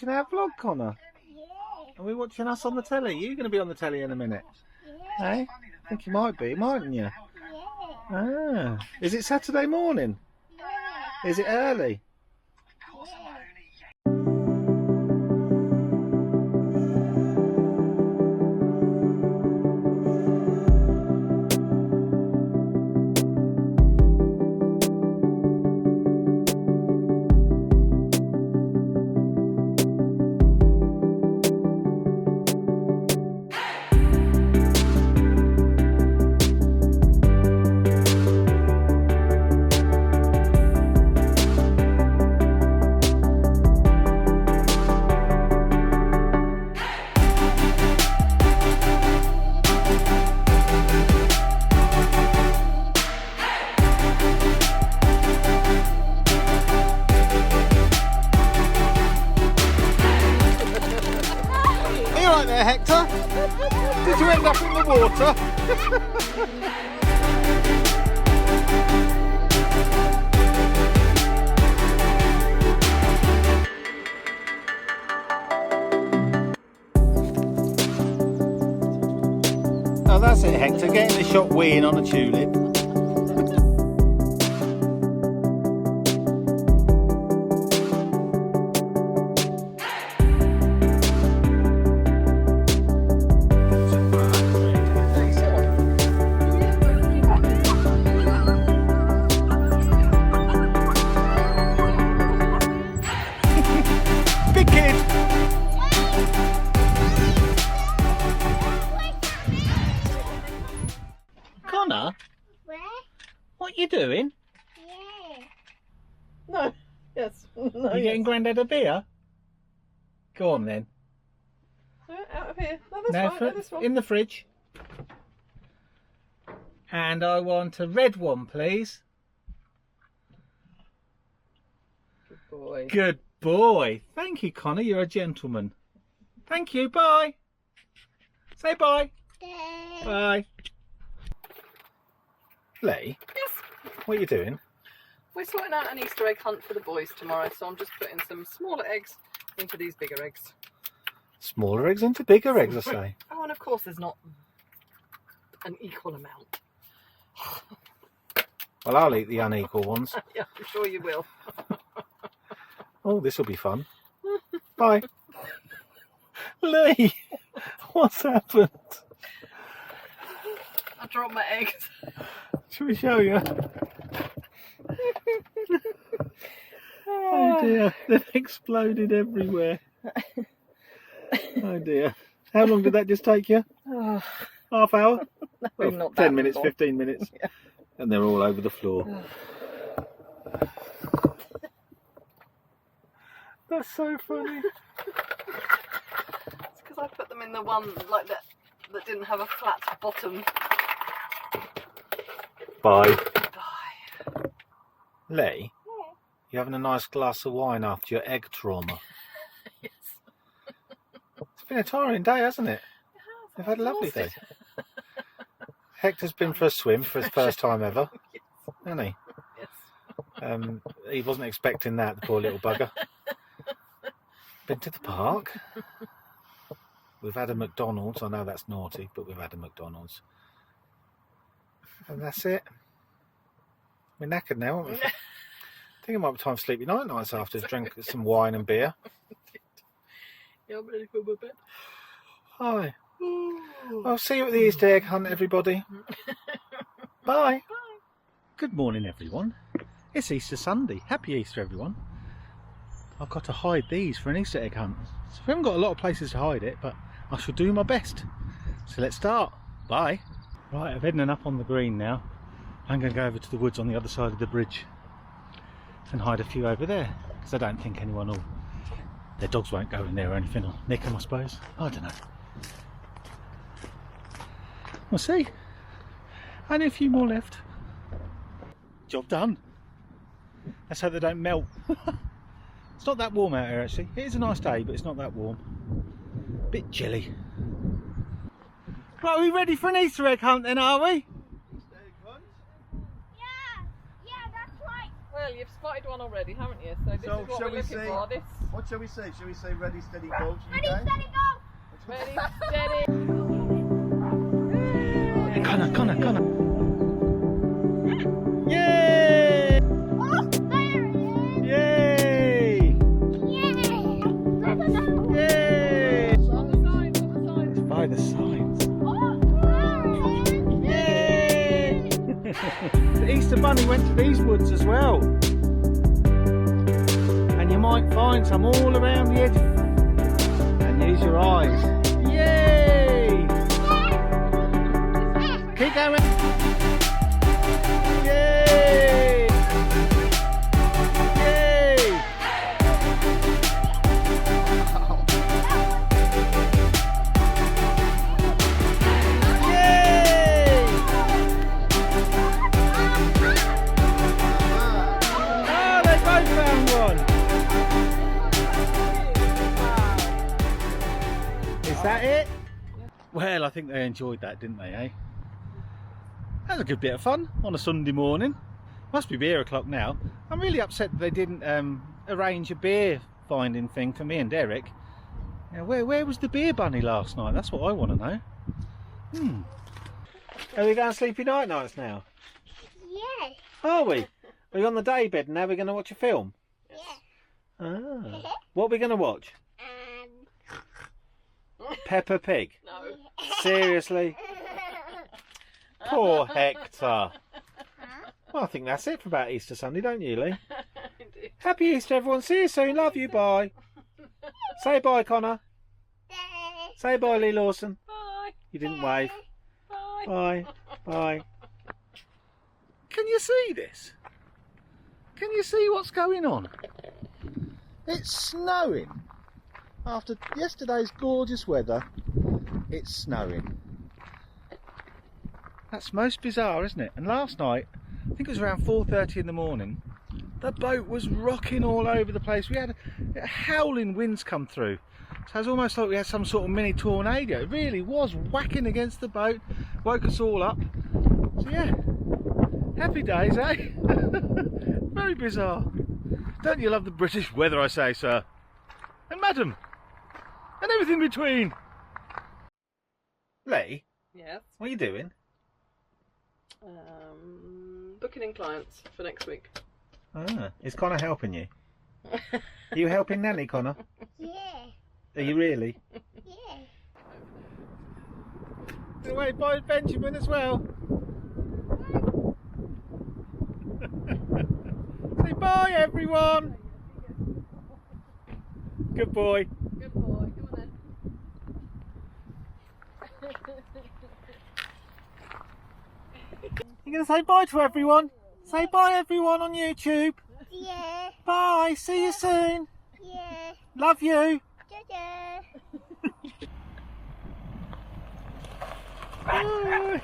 watching our vlog, Connor? Yeah. Are we watching us on the telly? You're going to be on the telly in a minute. Yeah. Hey? I think you might be, mightn't you? Yeah. Ah. Is it Saturday morning? Yeah. Is it early? Are you right there, Hector? Did you end up in the water? Oh, that's it, Hector. Getting the shot weeing on a tulip. Big kid. Connor, Where? what you doing? Yeah. No. Yes. No. You getting Grandad a beer? Go on then. Out of here. No, that's Now fine. No, this one. in the fridge. And I want a red one, please. Good boy. Good boy. Thank you, Connor. You're a gentleman. Thank you. Bye. Say bye. Yeah. Bye. Lee, Yes. what are you doing? We're sorting out an Easter egg hunt for the boys tomorrow, so I'm just putting some smaller eggs into these bigger eggs. Smaller eggs into bigger eggs, I say. Oh, and of course there's not an equal amount. Well, I'll eat the unequal ones. Yeah, I'm sure you will. Oh, this will be fun. Bye. Lee, what's happened? I dropped my eggs. Shall we show you? Oh dear, they've exploded everywhere. Oh dear. How long did that just take you? Oh, Half hour? no, Well, not 10 that minutes, long. 15 minutes. Yeah. And they're all over the floor. That's so funny. It's because I put them in the one like that didn't have a flat bottom. Bye. Bye. Lee, you having a nice glass of wine after your egg trauma? Yes. It's been a tiring day, hasn't it? We've had a lovely day. Hector's been for a swim for his first time ever, hasn't he? Yes. He wasn't expecting that, the poor little bugger. Been to the park. We've had a McDonald's. I know that's naughty, but we've had a McDonald's. And that's it. We're knackered now, aren't we? I think it might be time for sleepy nights after drink some wine and beer. Yeah, I'm ready for my bed. Hi. I'll see you at the Easter egg hunt, everybody. Bye. Good morning, everyone. It's Easter Sunday. Happy Easter, everyone. I've got to hide these for an Easter egg hunt. So we haven't got a lot of places to hide it, but I shall do my best. So let's start. Bye. Right, I'm heading up on the green now. I'm going to go over to the woods on the other side of the bridge and hide a few over there, because I don't think anyone will. Their dogs won't go in there or anything, or nick them, I suppose. I don't know. We'll see. Only a few more left. Job done. Let's hope they don't melt. It's not that warm out here actually. It is a nice day, but it's not that warm. Bit chilly. Right, are we ready for an Easter egg hunt then, are we? Yeah, that's right. Well, you've spotted one already, haven't you? So this is what we're looking for. This. What shall we say? Shall we say ready, steady, go? Ready, steady, go! Ready, steady. Connor. Yay! Oh, there it is! Yay! Yay! Yay! On the signs, on the signs. By the signs. Oh, there it is! Yay! The Easter Bunny went to these woods as well. And you might find some all around the edge. And use your eyes. Yay! Keep going. Yay! Yay! Yay! Oh, they both found one. Is that it? Well, I think they enjoyed that, didn't they, eh? That was a good bit of fun on a Sunday morning. Must be beer o'clock now. I'm really upset that they didn't arrange a beer finding thing for me and Derek. Now, where was the beer bunny last night? That's what I want to know. Are we going sleepy nights now? Yeah. Are we? Are we on the day bed and now we're going to watch a film? Yeah. Ah. What are we going to watch? Peppa Pig? No. Seriously? Poor Hector. Well, I think that's it for about Easter Sunday, don't you, Lee? Happy Easter, everyone. See you soon. Love you. Bye. Say bye, Connor. Say bye, Lee Lawson. Bye. You didn't wave. Bye. Bye. Bye. Can you see this? Can you see what's going on? It's snowing. After yesterday's gorgeous weather, it's snowing. That's most bizarre, isn't it? And last night, I think it was around 4:30 in the morning, the boat was rocking all over the place. We had howling winds come through. So it was almost like we had some sort of mini tornado. It really was whacking against the boat, woke us all up. So yeah, happy days, eh? Very bizarre. Don't you love the British weather, I say, sir? And madam, and everything between. Lee, Yes. what are you doing? Booking in clients for next week. Ah, is Connor helping you? Are you helping Nanny, Connor? Yeah. Are you really? Yeah. Wait, by Benjamin as well. Say bye, everyone. Good boy. Good boy. Come on then. You're going to say bye to everyone? Say bye, everyone, on YouTube. Yeah. Bye. See you soon. Yeah. Love you. Ta-da. Bye.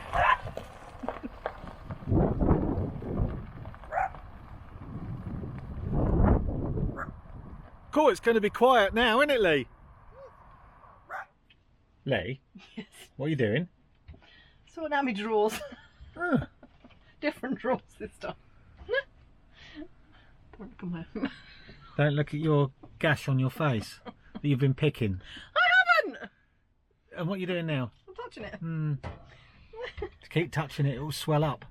Cool, it's going to be quiet now, isn't it, Lee? Lee? Yes. What are you doing? Sorting out my drawers. Ah. Different drawers this time. Don't come home. Don't look at your gash on your face that you've been picking. I haven't! And what are you doing now? I'm touching it. Keep touching it, it will swell up.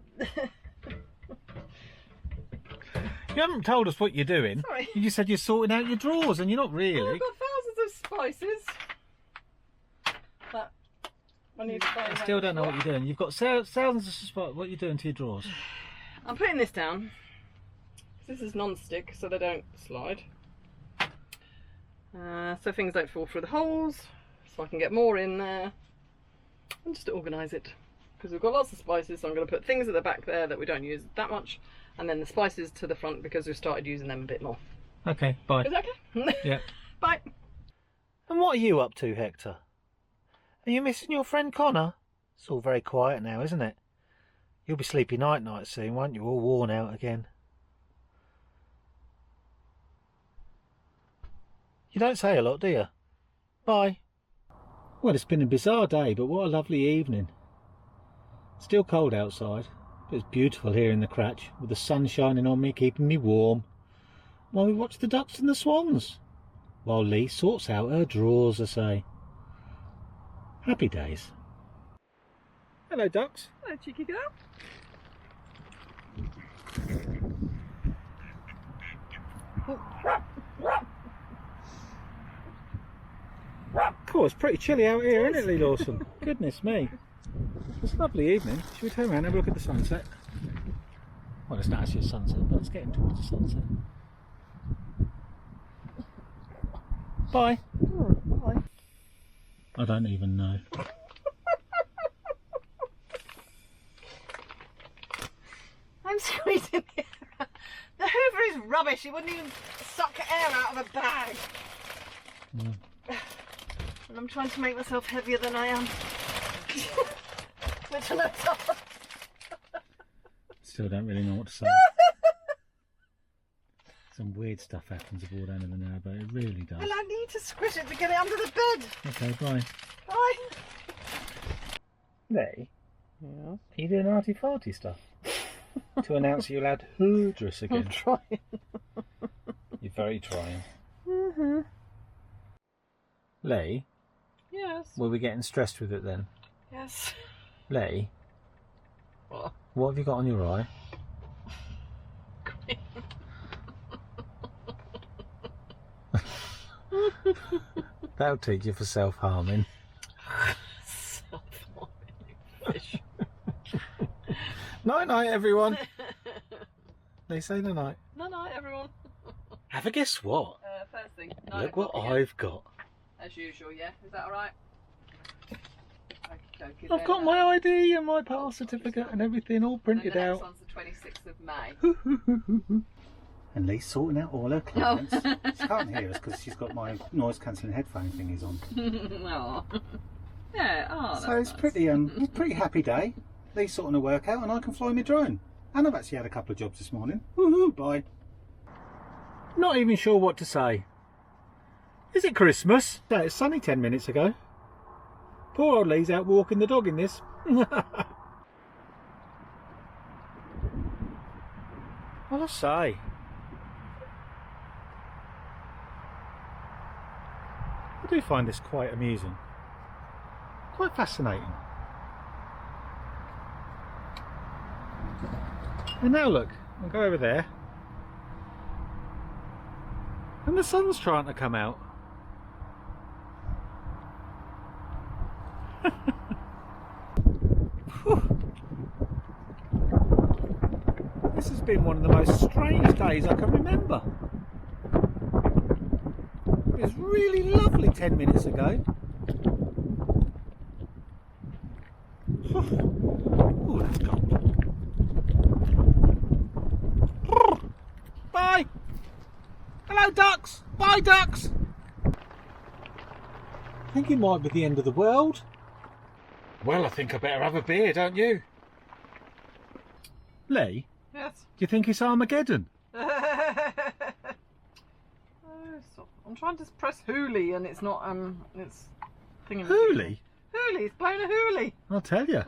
You haven't told us what you're doing. Sorry. You just said you're sorting out your drawers and you're not Oh, really. I've got thousands of spices. But I need to find I out still don't know what what. you're doing. You've got thousands of spices. What are you doing to your drawers? I'm putting this down. This is non-stick, so they don't slide. So things don't fall through the holes, so I can get more in there. And just to organise it. Because we've got lots of spices, so I'm going to put things at the back there that we don't use that much. And then the spices to the front because we've started using them a bit more. Okay, bye. Is that okay? Yeah. Bye. And what are you up to, Hector? Are you missing your friend Connor? It's all very quiet now, isn't it? You'll be sleepy night soon, won't you? All worn out again. You don't say a lot, do you? Bye. Well, it's been a bizarre day, but what a lovely evening. Still cold outside. It's beautiful here in the crutch with the sun shining on me, keeping me warm, while we watch the ducks and the swans, while Lee sorts out her drawers, I say. Happy days. Hello ducks. Hello, cheeky girl. Cool, it's pretty chilly out here, isn't it, Lee Lawson? Goodness me. It's a lovely evening. Should we turn around and have a look at the sunset? Well, it's not actually a sunset, but it's getting towards the sunset. Bye. Bye. I don't even know. I'm squeezing the air. The Hoover is rubbish. It wouldn't even suck air out of a bag. Mm. And I'm trying to make myself heavier than I am. Which I'm not. Still don't really know what to say. Some weird stuff happens aboard Anna the now, but it really does. Well, I need to squish it to get it under the bed. Okay, bye. Bye. Lee, Yeah. are you doing arty farty stuff? To announce you're allowed hoodrass again. I'm trying. You're very trying. Mm-hmm. Lee, Yes. were we getting stressed with it then? Yes. Lee, what have you got on your eye? That'll teach you for self-harming. Fish. Night night everyone. They say the night. Night, everyone. Have a guess what? First thing. Look what I've got. As usual, yeah. Is that alright? I've got my ID and my pass certificate and everything all printed the out. next one's the 26th of May. And Lee's sorting out all her clients. She can't hear us because she's got my noise cancelling headphone thingies on. Aww. Yeah, So it's nice. pretty happy day. Lee's sorting her work out and I can fly my drone. And I've actually had a couple of jobs this morning. Woohoo, bye. Not even sure what to say. Is it Christmas? No, it's sunny 10 minutes ago. Poor old Lee's out walking the dog in this. What I say? I do find this quite amusing. Quite fascinating. And now look, I'll go over there. And the sun's trying to come out. This has been one of the most strange days I can remember. It was really lovely 10 minutes ago. Oh, that's cold. Bye! Hello ducks! Bye ducks! I think it might be the end of the world. Well, I think I better have a beer, don't you? Lee, Yes. do you think it's Armageddon? I'm trying to press hoolie and it's not, it's thinking. Hoolie? Hoolie, it's blowing a hoolie. I'll tell you.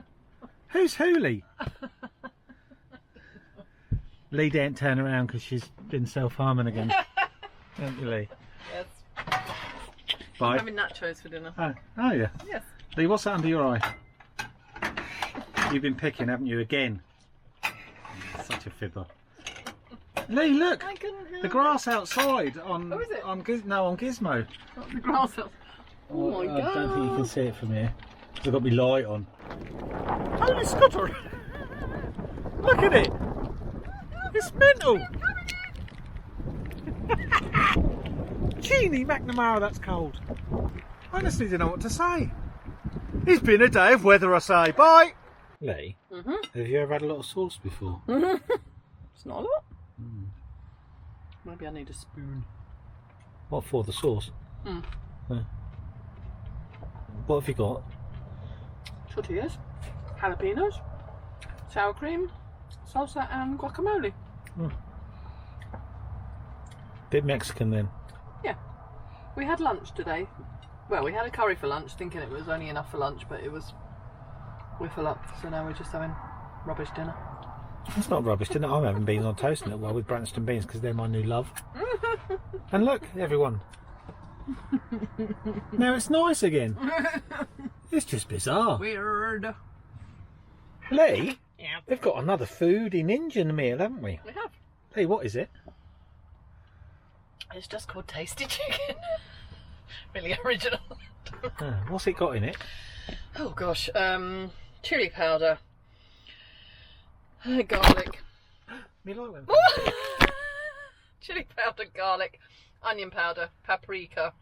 Who's Hoolie? Lee didn't turn around because she's been self-harming again. Don't you, Lee? Yes. Bye. I'm having nachos for dinner. Oh, yeah. Yes. Lee, what's that under your eye? You've been picking, haven't you, again? Such a fibber. Lee, look! I couldn't help The grass outside on... Oh, is it? on Gizmo. the grass. Oh my god. I don't think you can see it from here. Because I've got my light on. Holy Scooter! Look at it! It's mental! Genie McNamara, that's cold. I honestly don't know what to say. It's been a day of weather, I say. Bye! Lee, have you ever had a lot of sauce before? It's not a lot. Maybe I need a spoon. What for, the sauce? What have you got? Tortillas, jalapenos, sour cream, salsa and guacamole. Bit Mexican then. Yeah. We had lunch today. Well, we had a curry for lunch, thinking it was only enough for lunch, but it was... we're full up, so now we're just having rubbish dinner. It's not rubbish, didn't it? I'm having beans on toast in a little while with Branston beans because they're my new love. And look, everyone. Now it's nice again. It's just bizarre. Weird. Lee, Yeah. we've got another foodie ninja meal, haven't we? We have. Lee, what is it? It's just called Tasty Chicken. Really original. What's it got in it? Oh gosh. Chili powder. Garlic. Me like them. Chili powder, garlic, onion powder, paprika.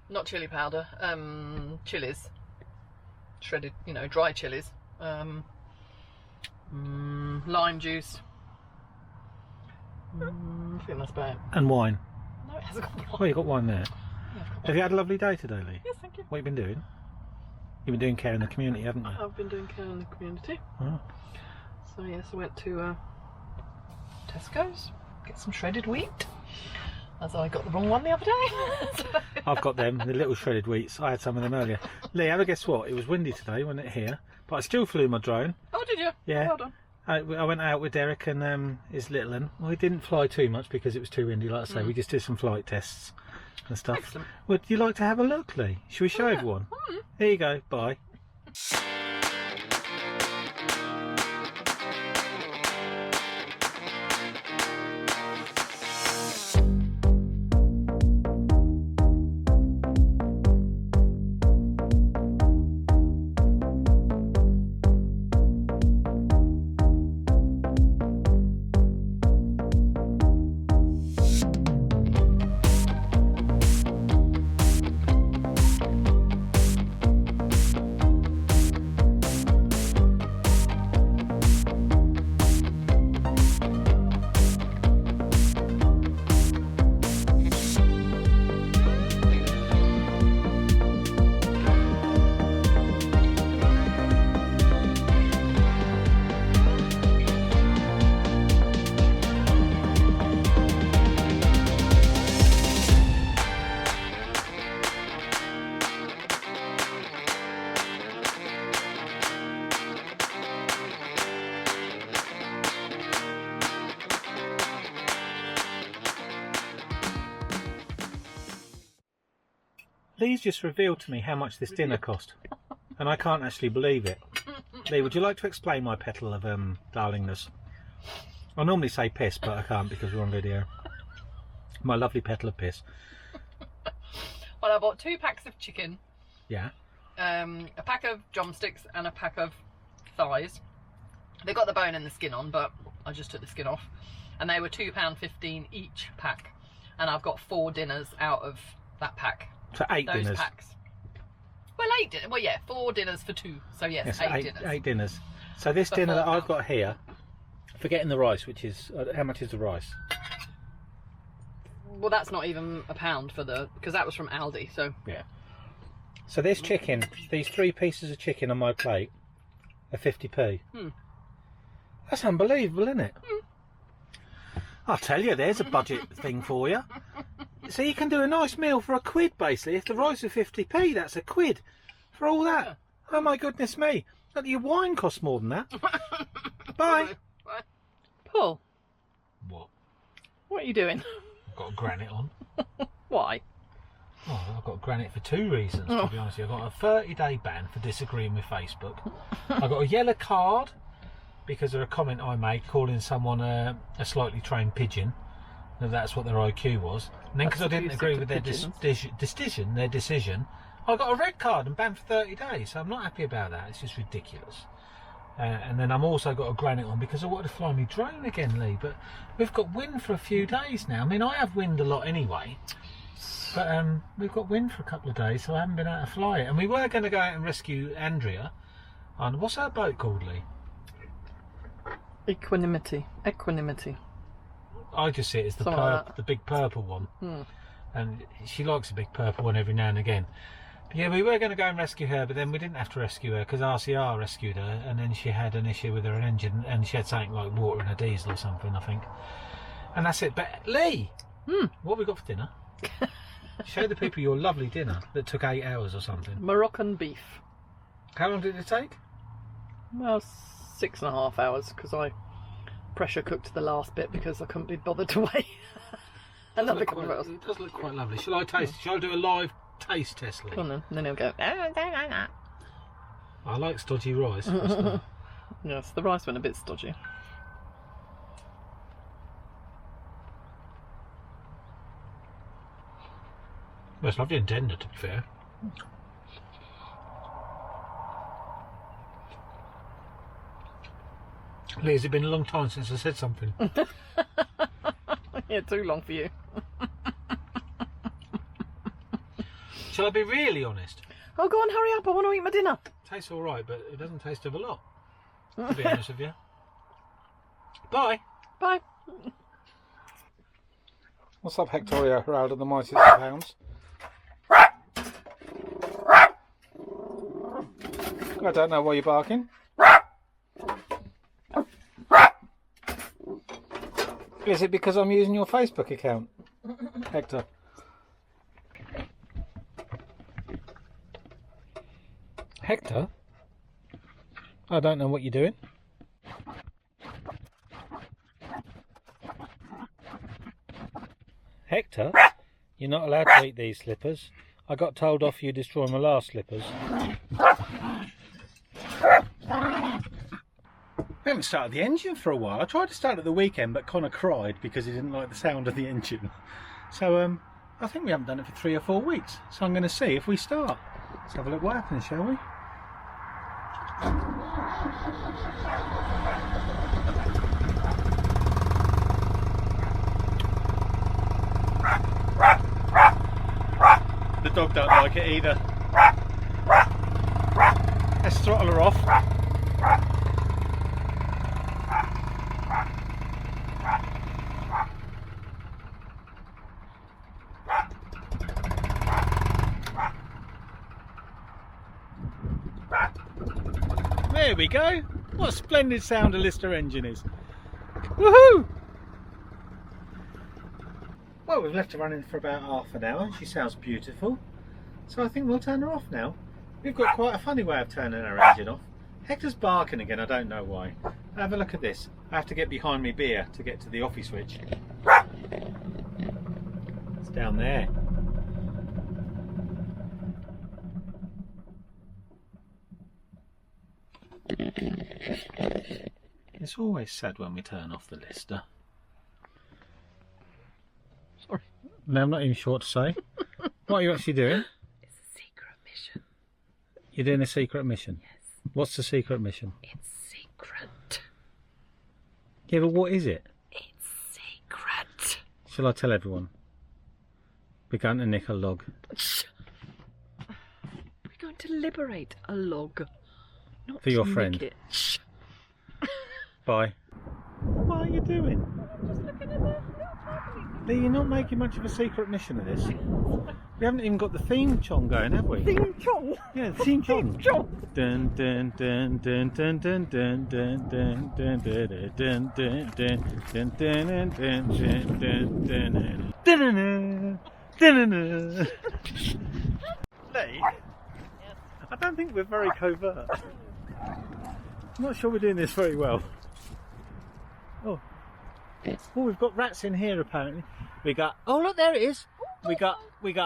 Not chili powder. Chilies. Shredded, you know, dry chilies. Lime juice. I think that's about it. And wine. No, it hasn't got wine. Oh, you got wine there. Yeah, I've got Have you had a lovely day today, Lee? Yes, thank you. What have you been doing? You've been doing care in the community, haven't you? I've been doing care in the community. Oh. So yes, I went to Tesco's, get some shredded wheat, as I got the wrong one the other day. I've got them, the little shredded wheats. I had some of them earlier. Lee, have a guess what? It was windy today, wasn't it, here? But I still flew my drone. Oh, did you? Yeah. Well done. I went out with Derek and his little one. We didn't fly too much because it was too windy, like I say. We just did some flight tests and stuff. Excellent. Would you like to have a look, Lee? Shall we show everyone? Here you go. Bye. Lee's just revealed to me how much this dinner cost, and I can't actually believe it. Lee, would you like to explain my petal of darlingness? I normally say piss, but I can't because we're on video. My lovely petal of piss. Well, I bought 2 packs of chicken. Yeah. A pack of drumsticks and a pack of thighs. They got the bone and the skin on, but I just took the skin off. And they were £2.15 each pack. And I've got 4 dinners out of that pack. So 8 Those dinners. packs. Well, 8 dinners. Well, yeah, 4 dinners for 2. So yes, Yes, 8 dinners. 8 dinners. So this dinner that I've got here, forgetting the rice, which is how much is the rice? Well, that's not even £1 for the, because that was from Aldi. So yeah. So this chicken, these 3 pieces of chicken on my plate, are 50p. That's unbelievable, isn't it? I'll tell you, there's a budget thing for you. So you can do a nice meal for £1, basically. If the rice is 50p, that's £1 for all that. Oh my goodness me! Look, your wine costs more than that. Bye. Paul, What? what are you doing? I've got a granite on. Why? Oh, I've got granite for 2 reasons, to be honest with you. I've got a 30-day ban for disagreeing with Facebook. I've got a yellow card because of a comment I made calling someone a slightly trained pigeon. That's what their IQ was. And then because I didn't agree with their decision, I got a red card and banned for 30 days. So I'm not happy about that. It's just ridiculous. And then I'm also got a granite on because I wanted to fly my drone again, Lee. But we've got wind for a few days now. I mean, I have wind a lot anyway. But we've got wind for a couple of days, so I haven't been able to fly it. And we were going to go out and rescue Andrea. And what's her boat called, Lee? Equanimity. I just see it as the big purple one. And she likes a big purple one every now and again. But yeah, we were going to go and rescue her, but then we didn't have to rescue her because RCR rescued her, and then she had an issue with her engine, and she had something like water in her diesel or something, I think. And that's it. But Lee, what have we got for dinner? Show the people your lovely dinner that took 8 hours or something. Moroccan beef. How long did it take? Well, 6.5 hours because I pressure cooked the last bit because I couldn't be bothered to wait another couple of hours. It does look quite lovely. Shall I taste? Shall I do a live taste test, Lee? Come on then, and then he'll go. I like stodgy rice. Yes, the rice went a bit stodgy. Well, it's lovely and tender, to be fair. Lee, has it been a long time since I said something? Yeah, too long for you. Shall I be really honest? Oh, go on, hurry up, I want to eat my dinner. Tastes alright, but it doesn't taste of a lot, to be honest with you. Bye. Bye. What's up, Hectoria, Herald of the Mighty £6? I don't know why you're barking. Is it because I'm using your Facebook account, Hector? Hector? I don't know what you're doing. Hector? You're not allowed to eat these slippers. I got told off you destroy my last slippers. We haven't started the engine for a while. I tried to start at the weekend, but Connor cried because he didn't like the sound of the engine. So I think we haven't done it for 3 or 4 weeks. So I'm going to see if we start. Let's have a look what happens, shall we? The dog don't like it either. Let's throttle her off. There we go. What a splendid sound a Lister engine is. Woohoo! Well, we've left her running for about half an hour. She sounds beautiful. So I think we'll turn her off now. We've got quite a funny way of turning her engine off. Hector's barking again, I don't know why. Have a look at this. I have to get behind me beer to get to the offie switch. It's down there. It's always sad when we turn off the Lister. Sorry. No, I'm not even sure what to say. What are you actually doing? It's a secret mission. You're doing a secret mission? Yes. What's the secret mission? It's secret. Yeah, but what is it? It's secret. Shall I tell everyone? We're going to nick a log. We're going to liberate a log. Not for your to friend. nick it. Shh. Bye. What are you doing? I'm just looking at the little tiny Lee, you're not making much of a secret mission of this. We haven't even got the theme chong going, have we? theme chong. Yeah, the theme chong. Theme chong. Dun dun dun dun dun dun dun dun dun dun dun dun dun dun dun dun dun dun. Lee, I don't think we're very covert. I'm not sure we're doing this very well. Oh, we've got rats in here apparently. We got, oh look, there it is. We got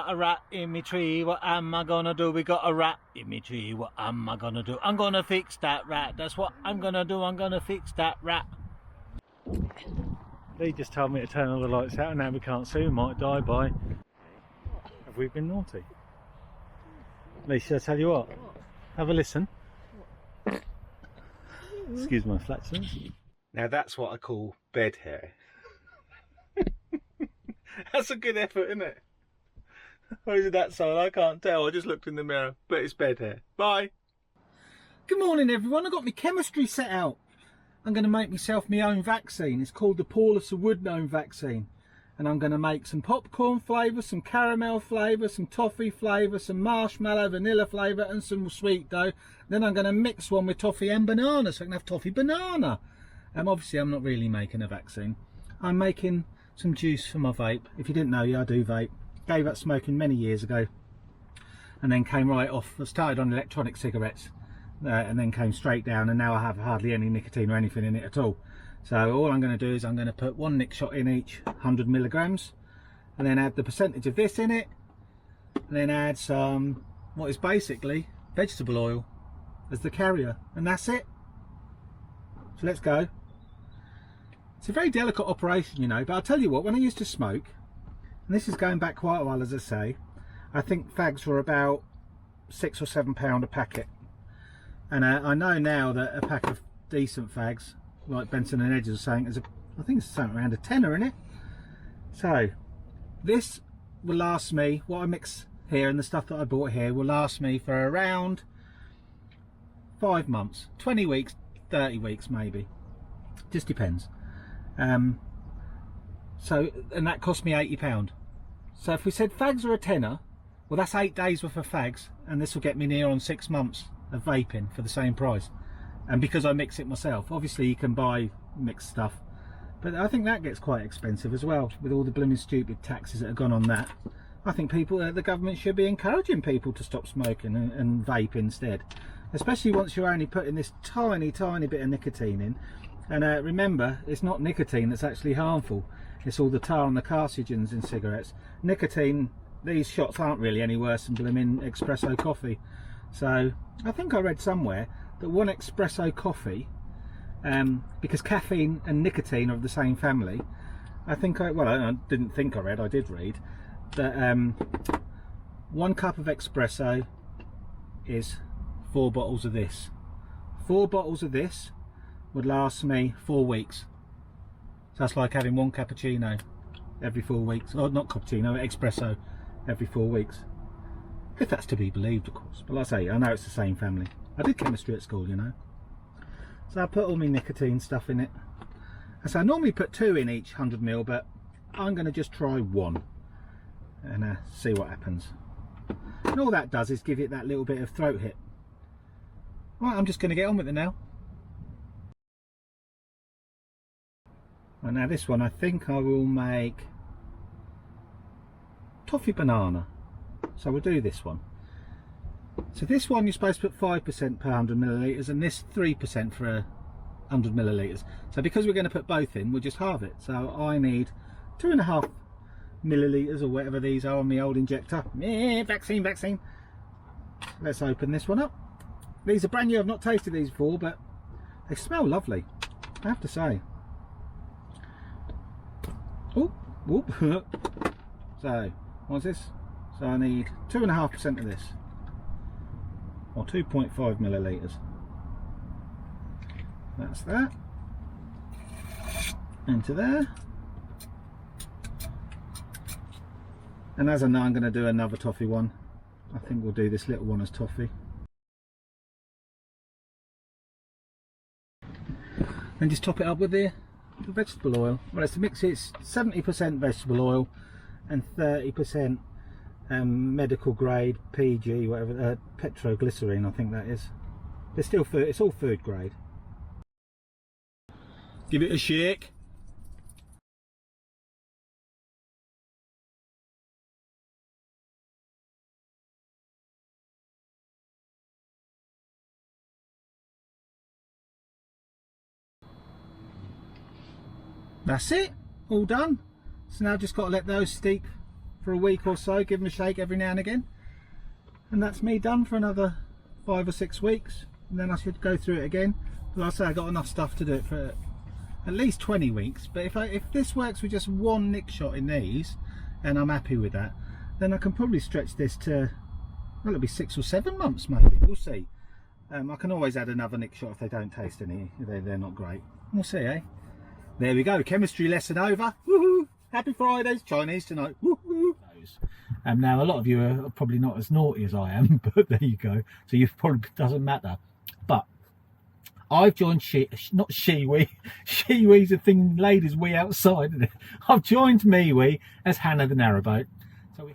a rat in me tree. What am I gonna do? We got a rat in me tree. What am I gonna do? I'm gonna fix that rat. That's what I'm gonna do. I'm gonna fix that rat. They just told me to turn all the lights out, and now we can't see. We might die by. Have we been naughty? Lee, should I tell you what? Have a listen. Excuse my flatulence. Now that's what I call bed hair. That's a good effort, isn't it? Or is it that side? I can't tell. I just looked in the mirror, but it's bed hair. Bye. Good morning, everyone. I've got my chemistry set out. I'm going to make myself my own vaccine. It's called the Paulus of Woodnome vaccine. And I'm going to make some popcorn flavour, some caramel flavour, some toffee flavour, some marshmallow, vanilla flavour and some sweet dough. Then I'm going to mix one with toffee and banana so I can have toffee banana. Obviously I'm not really making a vaccine. I'm making some juice for my vape. If you didn't know, yeah, I do vape. Gave up smoking many years ago and then came right off. I started on electronic cigarettes, and then came straight down, and now I have hardly any nicotine or anything in it at all. So all I'm going to do is I'm going to put 1 nic shot in each 100 milligrams, and then add the percentage of this in it, and then add some what is basically vegetable oil as the carrier, and that's it. So let's go. It's a very delicate operation, you know, but I'll tell you what, when I used to smoke, and this is going back quite a while, as I say, I think fags were about £6 or £7 a packet, and I know now that a pack of decent fags like Benson and Edges are saying is I think it's something around a tenner in it. So this will last me, what I mix here and the stuff that I bought here will last me for around 5 months, 20 weeks, 30 weeks maybe, just depends. So, and that cost me £80. So if we said fags are a tenner, well that's 8 days worth of fags, and this will get me near on 6 months of vaping for the same price. And because I mix it myself, obviously you can buy mixed stuff, but I think that gets quite expensive as well, with all the blooming stupid taxes that have gone on that. I think people, the government should be encouraging people to stop smoking and vape instead, especially once you're only putting this tiny bit of nicotine in. And remember, it's not nicotine that's actually harmful, it's all the tar and the carcinogens in cigarettes. Nicotine, these shots aren't really any worse than blooming espresso coffee. So I think I read somewhere that 1 espresso coffee, because caffeine and nicotine are of the same family, I didn't think I read, I did read that 1 cup of espresso is 4 bottles of this. 4 bottles of this would last me 4 weeks. So that's like having 1 cappuccino every 4 weeks, or not cappuccino, espresso every 4 weeks, if that's to be believed, of course. But like I say, I know it's the same family. I did chemistry at school, you know. So I put all my nicotine stuff in it. So I normally put 2 in each 100 ml, but I'm going to just try 1 and see what happens. And all that does is give it that little bit of throat hit. Right, I'm just going to get on with it now. Right, now this one I think I will make toffee banana. So we'll do this one. So this one you're supposed to put 5% per 100 millilitres, and this 3% for 100 millilitres. So because we're going to put both in, we'll just halve it. So I need 2.5 millilitres or whatever these are on my old injector. Vaccine. Let's open this one up. These are brand new, I've not tasted these before, but they smell lovely, I have to say. Oh, whoop. So what's this? So I need 2.5% of this, or 2.5 millilitres. That's that. Into there. And as I know I'm going to do another toffee one, I think we'll do this little one as toffee. And just top it up with the vegetable oil. Well, it's to mix it, it's 70% vegetable oil and 30% medical grade PG, whatever, petroglycerine, I think that is. It's still food, it's all food grade. Give it a shake. That's it, all done. So now I've just got to let those steep for a week or so, give them a shake every now and again, and that's me done for another 5 or 6 weeks, and then I should go through it again. But like I say, I got enough stuff to do it for at least 20 weeks. But if this works with just 1 nick shot in these, and I'm happy with that, then I can probably stretch this to, well, it'll be 6 or 7 months maybe, we'll see. I can always add another nick shot if they don't taste any, they're not great. We'll see, eh? There we go, chemistry lesson over. Woohoo! Happy Fridays, Chinese tonight. Woohoo! Now a lot of you are probably not as naughty as I am, but there you go. So you probably, doesn't matter. But I've joined not SheWe. SheWe's a thing ladies we outside, isn't it? I've joined MeWe as Hannah the Narrowboat. So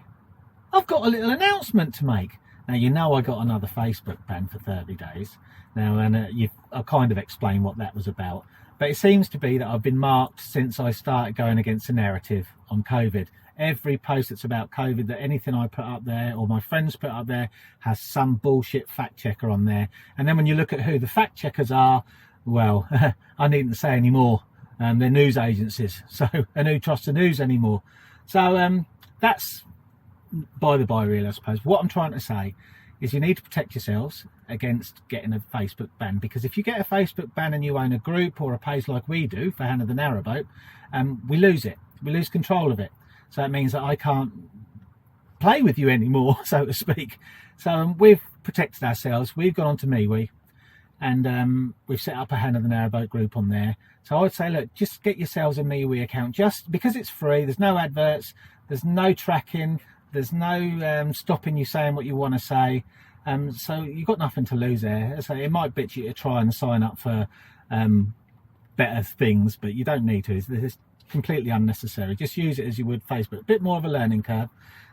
I've got a little announcement to make. Now you know I got another Facebook ban for 30 days. Now, and I kind of explained what that was about. But it seems to be that I've been marked since I started going against the narrative on COVID. every post that's about COVID, that anything I put up there or my friends put up there has some bullshit fact checker on there. And then when you look at who the fact checkers are, well, I needn't say any more. They're news agencies, so and who trusts the news anymore? So that's by the by, really, I suppose. What I'm trying to say is you need to protect yourselves against getting a Facebook ban, because if you get a Facebook ban and you own a group or a page like we do for Hannah the Narrowboat, we lose it. We lose control of it. So it means that I can't play with you anymore, so to speak. So we've protected ourselves. We've gone onto MeWe and we've set up a Hannah the Narrowboat group on there. So I would say, look, just get yourselves a MeWe account, just because it's free. There's no adverts, there's no tracking, there's no stopping you saying what you want to say. So you've got nothing to lose there. So it might bitch you to try and sign up for better things, but you don't need to. It's completely unnecessary. Just use it as you would Facebook. A bit more of a learning curve.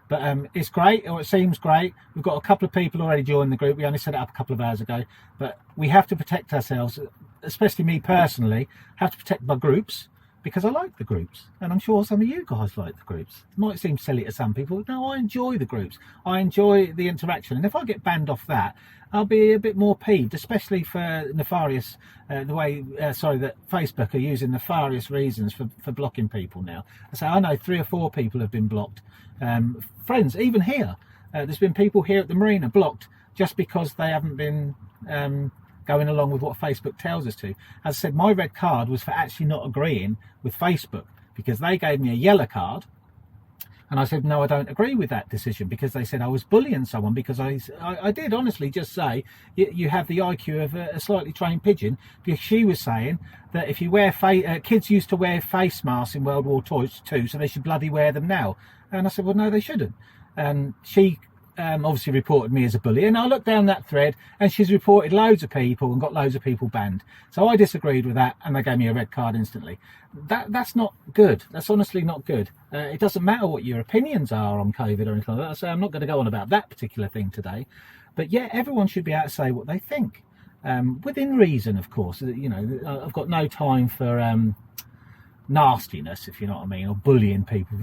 But it's great, or it seems great. We've got a couple of people already joined the group. We only set it up a couple of hours ago. But we have to protect ourselves, especially me personally, have to protect my groups, because I like the groups, and I'm sure some of you guys like the groups. It might seem silly to some people. No, I enjoy the groups. I enjoy the interaction, and if I get banned off that, I'll be a bit more peeved, especially for nefarious that Facebook are using nefarious reasons for blocking people now. So I know 3 or 4 people have been blocked. Friends, even here, there's been people here at the marina blocked just because they haven't been going along with what Facebook tells us to. As I said, my red card was for actually not agreeing with Facebook, because they gave me a yellow card, and I said, no, I don't agree with that decision, because they said I was bullying someone, because I did honestly just say, you have the IQ of a slightly trained pigeon, because she was saying that if you wear kids used to wear face masks in World War II, so they should bloody wear them now. And I said, well, no, they shouldn't. And she obviously reported me as a bully, and I looked down that thread and she's reported loads of people and got loads of people banned. So I disagreed with that, and they gave me a red card instantly. That's not good. That's honestly not good. It doesn't matter what your opinions are on COVID or anything like that. So I'm not going to go on about that particular thing today, but yeah, everyone should be able to say what they think, within reason, of course. You know, I've got no time for nastiness, if you know what I mean, or bullying people,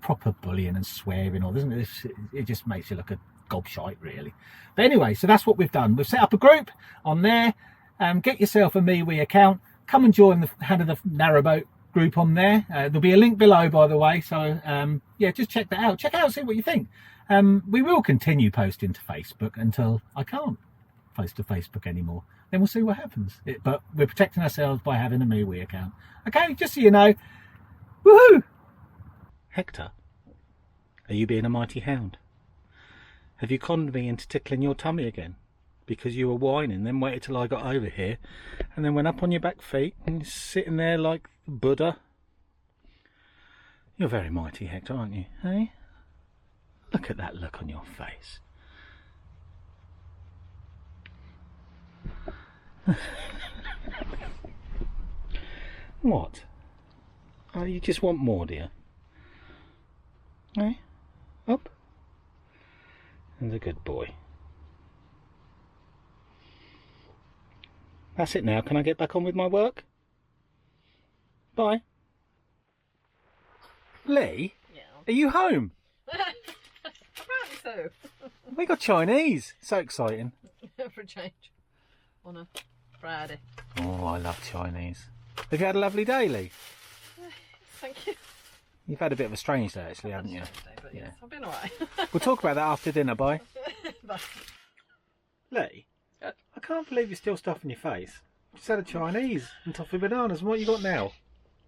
proper bullying and swearing, or doesn't it? It just makes you look a gobshite, really. But anyway, so that's what we've done. We've set up a group on there. Get yourself a MeWe account. Come and join the Hannah the Narrowboat group on there. There'll be a link below, by the way. So yeah, just check that out. Check out, see what you think. We will continue posting to Facebook until I can't post to Facebook anymore. Then we'll see what happens. But we're protecting ourselves by having a MeWe account. Okay, just so you know. Woohoo! Hector, are you being a mighty hound? Have you conned me into tickling your tummy again? Because you were whining, then waited till I got over here, and then went up on your back feet and you're sitting there like Buddha. You're very mighty, Hector, aren't you? Hey? Look at that look on your face. What? Oh, you just want more, dear? Hey? Up? And a good boy. That's it now. Can I get back on with my work? Bye. Lee? Yeah. Are you home? Apparently so. We got Chinese. So exciting. For a change. On a Friday. Oh, I love Chinese. Have you had a lovely day, Lee? Thank you. You've had a bit of a strange day, actually, haven't you? But yes, I've been alright. We'll talk about that after dinner, bye. Bye. Lee? Yeah. I can't believe you're still stuffing your face. You just had a Chinese and toffee bananas, and what you got now?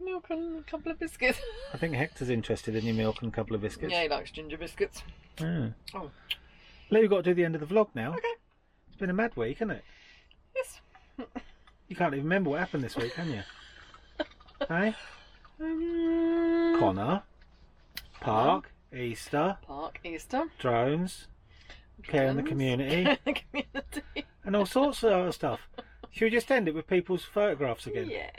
Milk and a couple of biscuits. I think Hector's interested in your milk and a couple of biscuits. Yeah, he likes ginger biscuits. Oh. Lee, we've got to do the end of the vlog now. Okay. It's been a mad week, hasn't it? Yes. You can't even remember what happened this week, can you? Hey? Connor. Park. Easter. Drones. Care in the community. And all sorts of other stuff. Should we just end it with people's photographs again? Yes.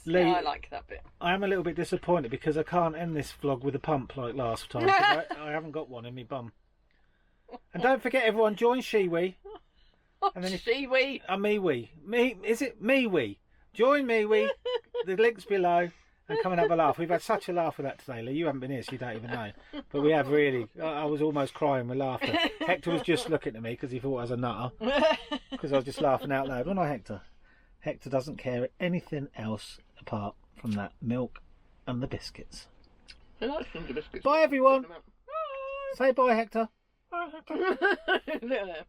Lee, Yeah, I like that bit. I am a little bit disappointed because I can't end this vlog with a pump like last time. 'Cause I haven't got one in my bum. And don't forget, everyone, join MeWe. And then MeWe. Is it MeWe? Join MeWe. The link's below. and come and have a laugh. We've had such a laugh with that today, Lee. You haven't been here, so you don't even know. But we have really. I was almost crying with laughter. Hector was just looking at me because he thought I was a nutter. Because I was just laughing out loud. Wasn't I, Hector? Hector doesn't care anything else apart from that milk and the biscuits. I like ginger biscuits. Bye, everyone. Bye. Say bye, Hector. Bye, Hector.